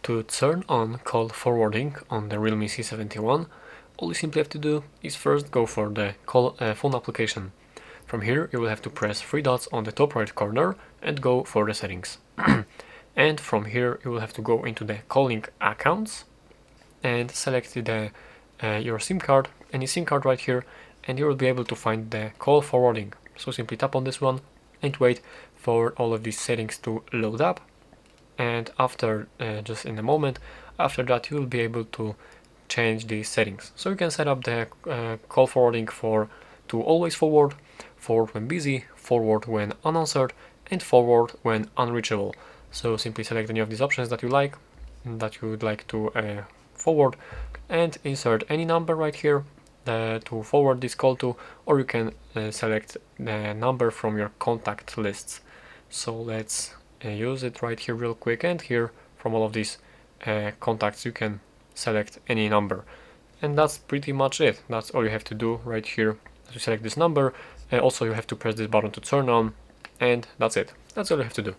To turn on call forwarding on the Realme C71, all you simply have to do is first go for the phone application. From here you will have to press three dots on the top right corner and go for the settings. And from here you will have to go into the calling accounts and select your SIM card, any SIM card right here, and you will be able to find the call forwarding. So simply tap on this one and wait for all of these settings to load up. And after just in a moment after that you will be able to change these settings. So you can set up the call forwarding to always forward when busy, forward when unanswered, and forward when unreachable. So simply select any of these options that you would like to forward, and insert any number right here to forward this call to, or you can select the number from your contact lists. So let's use it right here real quick, and here from all of these contacts you can select any number, and that's pretty much it. That's all you have to do right here to select this number. Also you have to press this button to turn on, and that's it. That's all you have to do.